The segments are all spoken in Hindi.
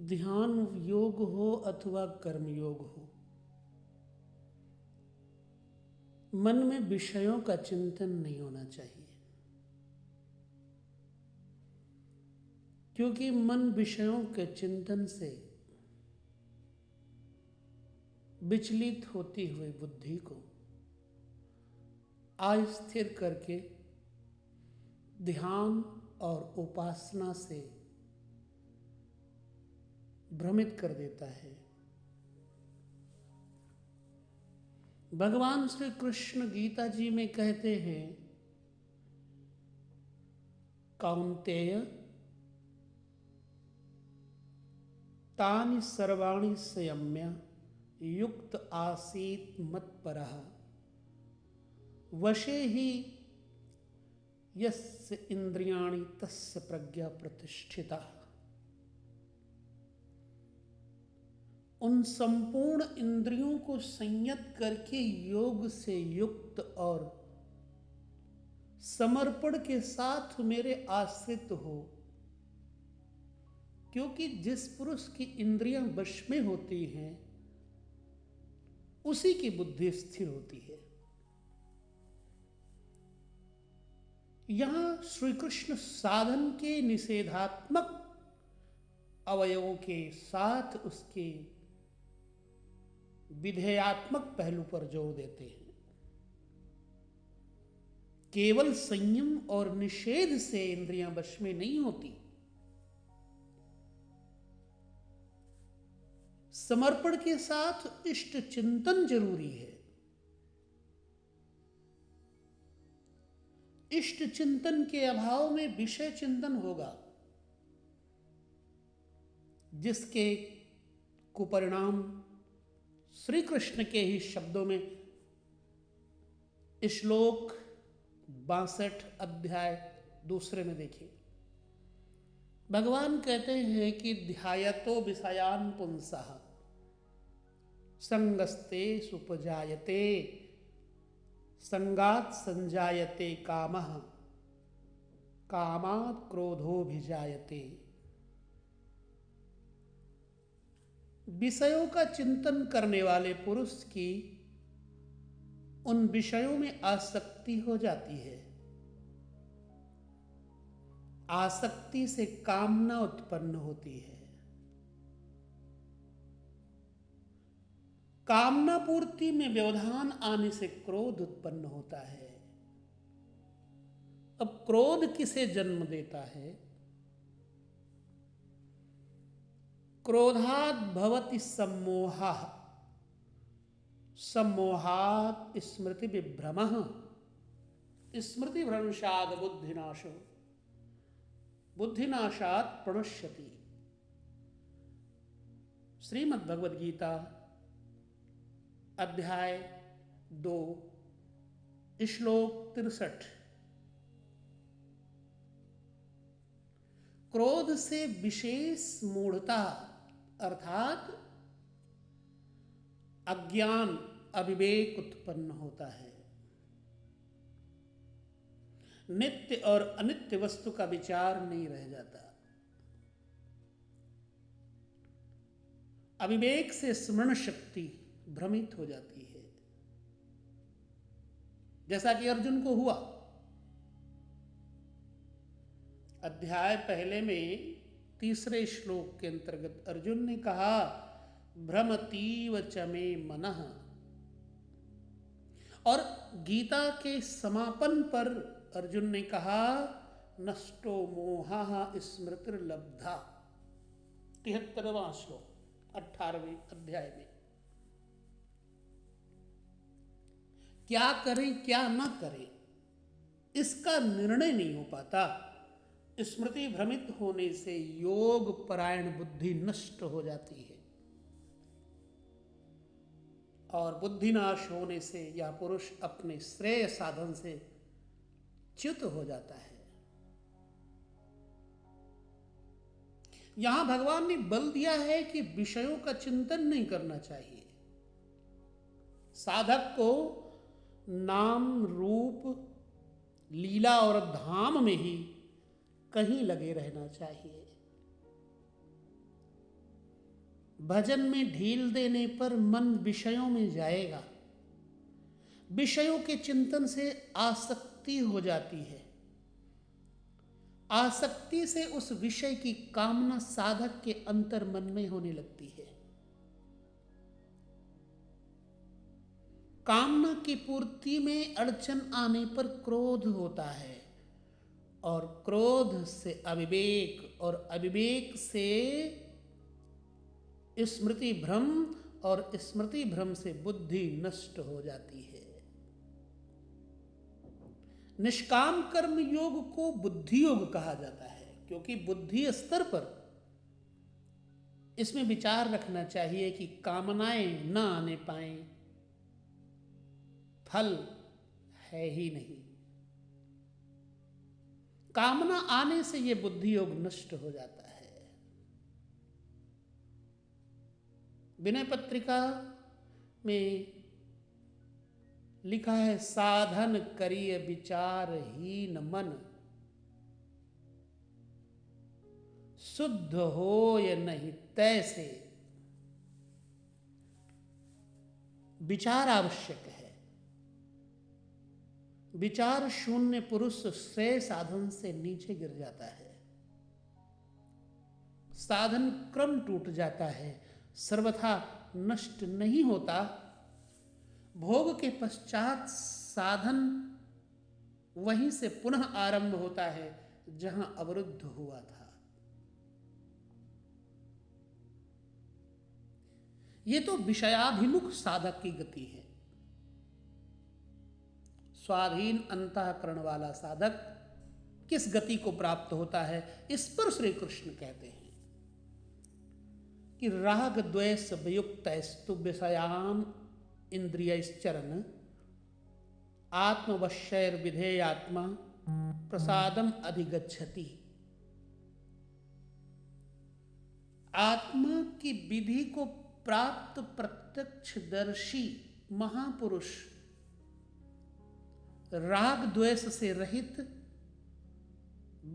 ध्यान योग हो अथवा कर्म योग हो, मन में विषयों का चिंतन नहीं होना चाहिए, क्योंकि मन विषयों के चिंतन से विचलित होती हुई बुद्धि को अस्थिर करके ध्यान और उपासना से भ्रमित कर देता है। भगवान श्री कृष्ण गीता जी में कहते हैं, कौन्तेय तानि सर्वाणि संयम्य युक्त आसीत् मत्परः वशे ही यस्य इंद्रियाणि तस्य प्रज्ञा प्रतिष्ठिता। उन संपूर्ण इंद्रियों को संयत करके योग से युक्त और समर्पण के साथ मेरे आश्रित हो, क्योंकि जिस पुरुष की इंद्रियां वश में होती हैं उसी की बुद्धि स्थिर होती है। यहां श्री कृष्ण साधन के निषेधात्मक अवयवों के साथ उसके विधेयात्मक पहलू पर जोर देते हैं। केवल संयम और निषेध से इंद्रियां वश में नहीं होती, समर्पण के साथ इष्ट चिंतन जरूरी है। इष्ट चिंतन के अभाव में विषय चिंतन होगा, जिसके कुपरिणाम श्री कृष्ण के ही शब्दों में श्लोक 62 अध्याय 2 में देखें। भगवान कहते हैं कि ध्यायतो विषयान पुंसः संगस्ते सुपजायते संगात संजायते कामः कामात् क्रोधोभिजायते। विषयों का चिंतन करने वाले पुरुष की उन विषयों में आसक्ति हो जाती है। आसक्ति से कामना उत्पन्न होती है। कामना पूर्ति में व्यवधान आने से क्रोध उत्पन्न होता है। अब क्रोध किसे जन्म देता है? क्रोधात् भवति सम्मोहः सम्मोहात् स्मृति विभ्रमः स्मृति भ्रंशात् बुद्धिनाशो बुद्धिनाशात् प्रणश्यति। श्रीमद् भगवद गीता अध्याय 2 श्लोक 63। क्रोध से विशेष मूढ़ता अर्थात अज्ञान अविवेक उत्पन्न होता है। नित्य और अनित्य वस्तु का विचार नहीं रह जाता। अविवेक से स्मरण शक्ति भ्रमित हो जाती है, जैसा कि अर्जुन को हुआ। अध्याय पहले में 3 श्लोक के अंतर्गत अर्जुन ने कहा, भ्रमतीव च मे मनः। और गीता के समापन पर अर्जुन ने कहा, नष्टो मोहः स्मृतिर्लब्धा। 73वां श्लोक 18वें अध्याय में। क्या करें क्या ना करें इसका निर्णय नहीं हो पाता। स्मृति भ्रमित होने से योग परायण बुद्धि नष्ट हो जाती है, और बुद्धिनाश होने से यह पुरुष अपने श्रेय साधन से च्युत हो जाता है। यहां भगवान ने बल दिया है कि विषयों का चिंतन नहीं करना चाहिए। साधक को नाम रूप लीला और धाम में ही कहीं लगे रहना चाहिए। भजन में ढील देने पर मन विषयों में जाएगा, विषयों के चिंतन से आसक्ति हो जाती है, आसक्ति से उस विषय की कामना साधक के अंतर मन में होने लगती है। कामना की पूर्ति में अड़चन आने पर क्रोध होता है, और क्रोध से अविवेक, और अविवेक से स्मृति भ्रम, और स्मृति भ्रम से बुद्धि नष्ट हो जाती है। निष्काम कर्म योग को बुद्धि योग कहा जाता है, क्योंकि बुद्धि स्तर पर इसमें विचार रखना चाहिए कि कामनाएं न आने पाए, फल है ही नहीं। कामना आने से यह बुद्धि योग नष्ट हो जाता है। विनय पत्रिका में लिखा है, साधन करिय विचारहीन मन, शुद्ध होय नहीं तैसे। विचार आवश्यक है। विचार शून्य पुरुष श्रेय साधन से नीचे गिर जाता है, साधन क्रम टूट जाता है, सर्वथा नष्ट नहीं होता। भोग के पश्चात साधन वहीं से पुनः आरंभ होता है जहां अवरुद्ध हुआ था। ये तो विषयाभिमुख साधक की गति है। स्वाधीन अंतःकरण वाला साधक किस गति को प्राप्त होता है, इस पर श्री कृष्ण कहते हैं कि राग द्वेष वियुक्तस्तु विषयान इंद्रियश्चरन् आत्मवश्यैर विधेयात्मा प्रसादम अधिगच्छति। आत्मा की विधि को प्राप्त प्रत्यक्षदर्शी महापुरुष राग द्वेष से रहित,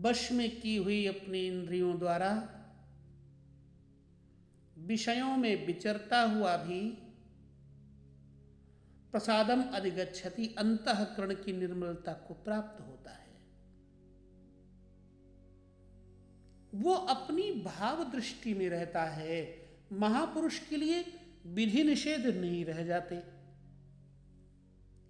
वश में की हुई अपनी इंद्रियों द्वारा विषयों में विचरता हुआ भी प्रसादम अधिगच्छति, अंतःकरण की निर्मलता को प्राप्त होता है। वो अपनी भाव दृष्टि में रहता है। महापुरुष के लिए विधि निषेध नहीं रह जाते,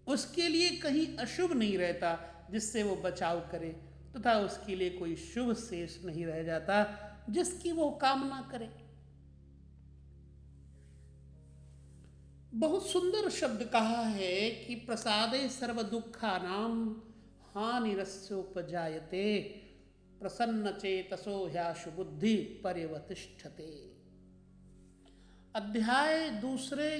उसके लिए कहीं अशुभ नहीं रहता जिससे वो बचाव करे, तथा उसके लिए कोई शुभ शेष नहीं रह जाता जिसकी वो कामना करे। बहुत सुंदर शब्द कहा है कि प्रसादे सर्व दुखानां हानिरस्योपजायते प्रसन्न चेतसो ह्याशु बुद्धि पर्यवतिष्ठते। अध्याय दूसरे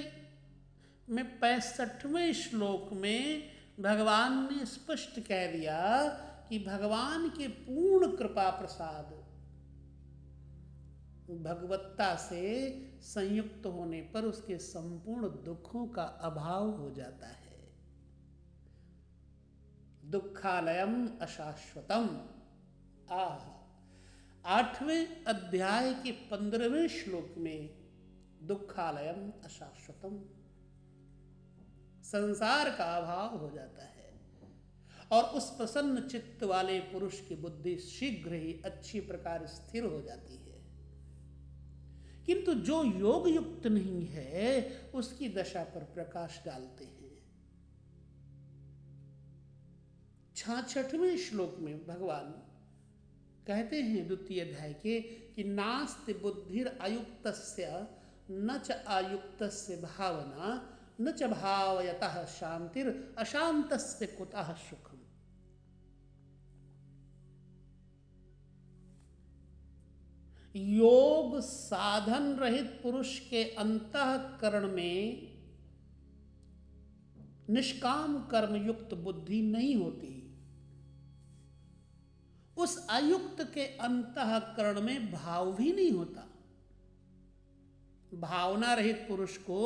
में 65वें श्लोक में भगवान ने स्पष्ट कह दिया कि भगवान के पूर्ण कृपा प्रसाद, भगवत्ता से संयुक्त होने पर उसके संपूर्ण दुखों का अभाव हो जाता है। दुखालयम अशाश्वतम। 8वें अध्याय के 15वें श्लोक में दुखालयम अशाश्वतम, संसार का अभाव हो जाता है और उस प्रसन्न चित्त वाले पुरुष की बुद्धि शीघ्र ही अच्छी प्रकार स्थिर हो जाती है। किंतु जो योग युक्त नहीं है उसकी दशा पर प्रकाश डालते हैं। 66वें श्लोक में भगवान कहते हैं द्वितीय अध्याय के कि नास्ति बुद्धिर अयुक्तस्य न च अयुक्तस्य भावना न च भावयतः शांतिर अशांतस्य कुतः सुखम। योग साधन रहित पुरुष के अंतःकरण में निष्काम कर्म युक्त बुद्धि नहीं होती। उस अयुक्त के अंतःकरण में भाव भी नहीं होता। भावना रहित पुरुष को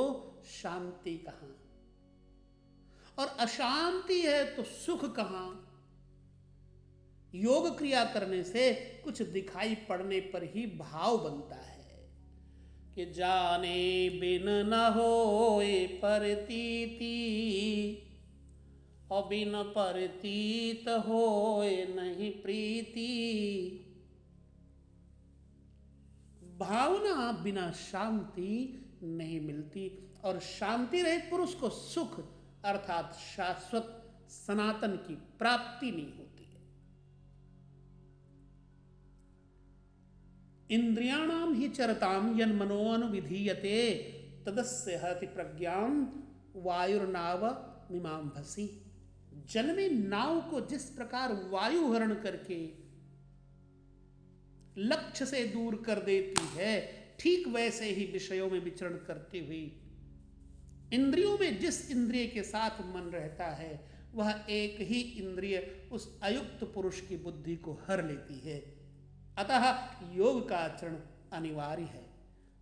शांति कहां, और अशांति है तो सुख कहां। योग क्रिया करने से कुछ दिखाई पड़ने पर ही भाव बनता है, कि जाने बिन न होए परतीति, और बिन परतीत होए नहीं प्रीति। भावना बिना शांति नहीं मिलती, और शांति रहित पुरुष को सुख अर्थात शाश्वत सनातन की प्राप्ति नहीं होती है। इंद्रियाणाम ही चरताम यन मनोनुविधीयते तदस्य हति प्रज्ञां वायुर्नाव मीमांभसी। जल में नाव को जिस प्रकार वायु हरण करके लक्ष्य से दूर कर देती है, ठीक वैसे ही विषयों में विचरण करते हुए इंद्रियों में जिस इंद्रिय के साथ मन रहता है, वह एक ही इंद्रिय उस अयुक्त पुरुष की बुद्धि को हर लेती है। अतः योग का आचरण अनिवार्य है।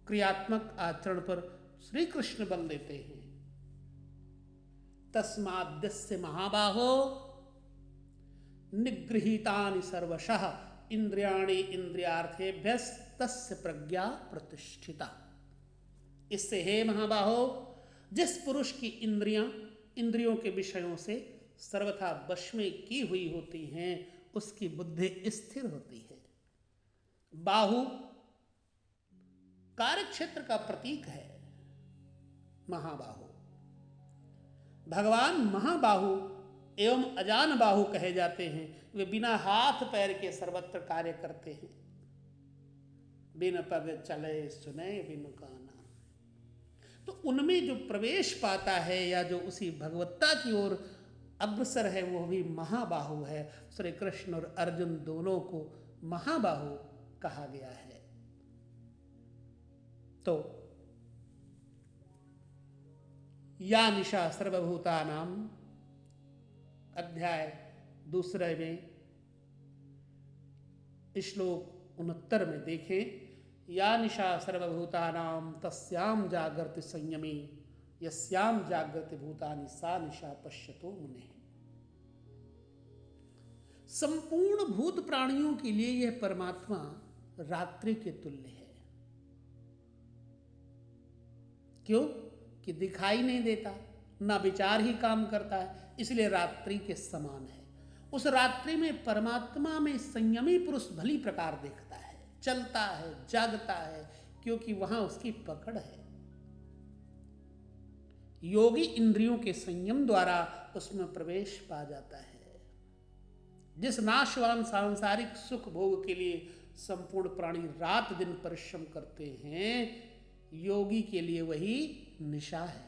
क्रियात्मक आचरण पर श्री कृष्ण बल देते हैं। तस्माद्यस्य महाबाहो निगृहीतानि सर्वशः इंद्रियाणि इंद्रियार्थेभ्यस्तस्य प्रज्ञा प्रतिष्ठिता। इससे हे महाबाहो, जिस पुरुष की इंद्रियों के विषयों से सर्वथा वश में की हुई होती हैं, उसकी बुद्धि स्थिर होती है। बाहु कार्यक्षेत्र का प्रतीक है। महाबाहु भगवान महाबाहु एवं अजान बाहु कहे जाते हैं। वे बिना हाथ पैर के सर्वत्र कार्य करते हैं। बिन पग चले सुने बिन काना। तो उनमें जो प्रवेश पाता है या जो उसी भगवत्ता की ओर अग्रसर है, वो भी महाबाहु है। श्री कृष्ण और अर्जुन दोनों को महाबाहु कहा गया है। तो या निशा सर्वभूतानाम अध्याय 2 में श्लोक 69 में देखें। या निशा सर्वभूतानाम तस्याम जागृति संयमी यस्याम जागृति भूतानि सा निशा पश्यतो मुने। संपूर्ण भूत प्राणियों के लिए यह परमात्मा रात्रि के तुल्य है। क्यों? कि दिखाई नहीं देता, ना विचार ही काम करता है, इसलिए रात्रि के समान है। उस रात्रि में परमात्मा में संयमी पुरुष भली प्रकार देखता है, चलता है, जागता है, क्योंकि वहां उसकी पकड़ है। योगी इंद्रियों के संयम द्वारा उसमें प्रवेश पा जाता है। जिस नाशवान सांसारिक सुख भोग के लिए संपूर्ण प्राणी रात दिन परिश्रम करते हैं, योगी के लिए वही निशा है।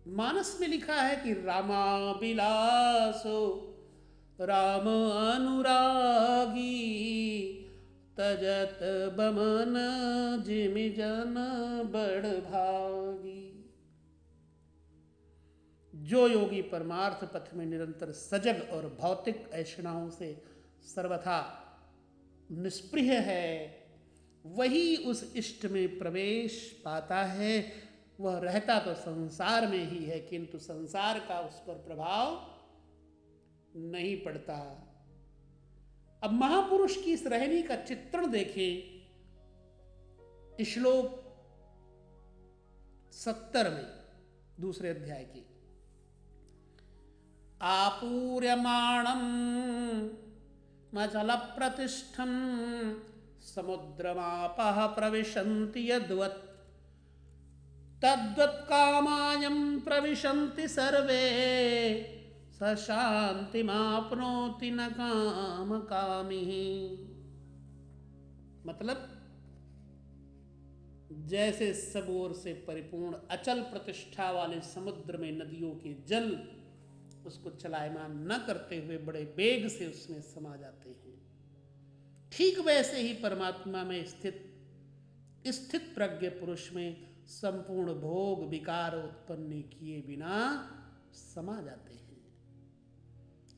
मानस में लिखा है कि रामा बिलासो राम अनुरागी तजत बमन जिमि जन बड़ भागी। जो योगी परमार्थ पथ में निरंतर सजग और भौतिक ऐषणाओं से सर्वथा निष्प्रिय है, वही उस इष्ट में प्रवेश पाता है। वह रहता तो संसार में ही है, किंतु संसार का उस पर प्रभाव नहीं पड़ता। अब महापुरुष की इस रहनी का चित्रण देखें। श्लोक 70 में 2 अध्याय की। आपूर्यमाणं मचल प्रतिष्ठं समुद्रमापः प्रविशन्ति यद्वत् तद्वत् कामायं प्रविशन्ति सर्वे स शान्तिमाप्नोति न काम कामी। मतलब जैसे सब ओर से परिपूर्ण अचल प्रतिष्ठा वाले समुद्र में नदियों के जल उसको चलायमान न करते हुए बड़े वेग से उसमें समा जाते हैं, ठीक वैसे ही परमात्मा में स्थित प्रज्ञ पुरुष में संपूर्ण भोग विकार उत्पन्न किए बिना समा जाते हैं।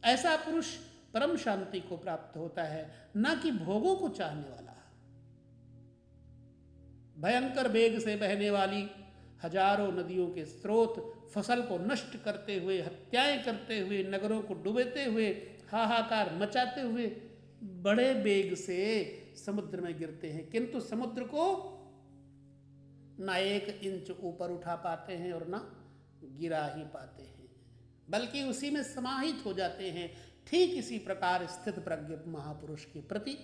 ऐसा पुरुष परम शांति को प्राप्त होता है, न कि भोगों को चाहने वाला। भयंकर वेग से बहने वाली हजारों नदियों के स्रोत फसल को नष्ट करते हुए, हत्याएं करते हुए, नगरों को डुबोते हुए, हाहाकार मचाते हुए बड़े वेग से समुद्र में गिरते हैं, किंतु समुद्र को ना 1 इंच ऊपर उठा पाते हैं और ना गिरा ही पाते हैं, बल्कि उसी में समाहित हो जाते हैं। ठीक इसी प्रकार स्थित प्रज्ञ महापुरुष के प्रति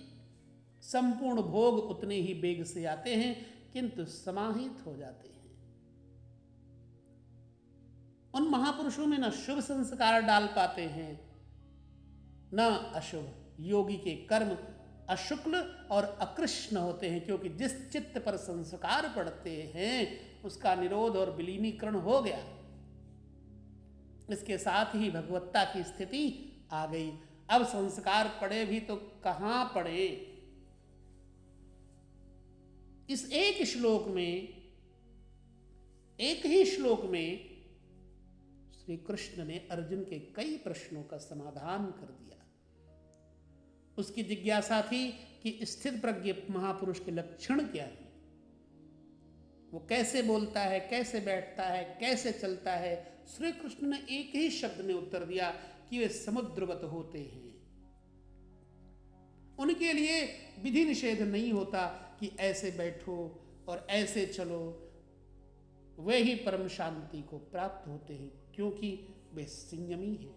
संपूर्ण भोग उतने ही वेग से आते हैं, किंतु समाहित हो जाते हैं। उन महापुरुषों में न शुभ संस्कार डाल पाते हैं न अशुभ। योगी के कर्म अशुक्ल और अकृष्ण होते हैं, क्योंकि जिस चित्त पर संस्कार पड़ते हैं उसका निरोध और विलीनीकरण हो गया। इसके साथ ही भगवत्ता की स्थिति आ गई। अब संस्कार पड़े भी तो कहां पड़े। इस एक ही श्लोक में श्री कृष्ण ने अर्जुन के कई प्रश्नों का समाधान कर दिया। उसकी जिज्ञासा थी कि स्थित प्रज्ञ महापुरुष के लक्षण क्या है, वो कैसे बोलता है, कैसे बैठता है, कैसे चलता है। श्री कृष्ण ने एक ही शब्द में उत्तर दिया कि वे समुद्रवत होते हैं। उनके लिए विधि निषेध नहीं होता कि ऐसे बैठो और ऐसे चलो। वे ही परम शांति को प्राप्त होते हैं, क्योंकि वे संयमी हैं।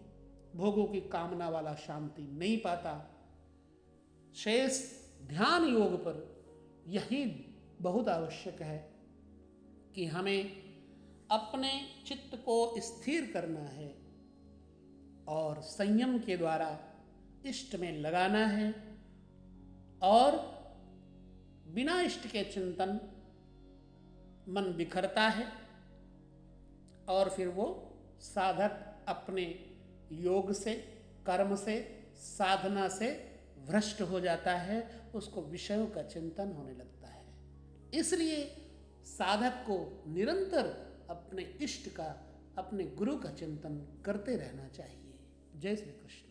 भोगों की कामना वाला शांति नहीं पाता। शेष ध्यान योग पर यही बहुत आवश्यक है कि हमें अपने चित्त को स्थिर करना है और संयम के द्वारा इष्ट में लगाना है, और बिना इष्ट के चिंतन मन बिखरता है और फिर वो साधक अपने योग से, कर्म से, साधना से भ्रष्ट हो जाता है। उसको विषयों का चिंतन होने लगता है। इसलिए साधक को निरंतर अपने इष्ट का, अपने गुरु का चिंतन करते रहना चाहिए। जय श्री कृष्ण।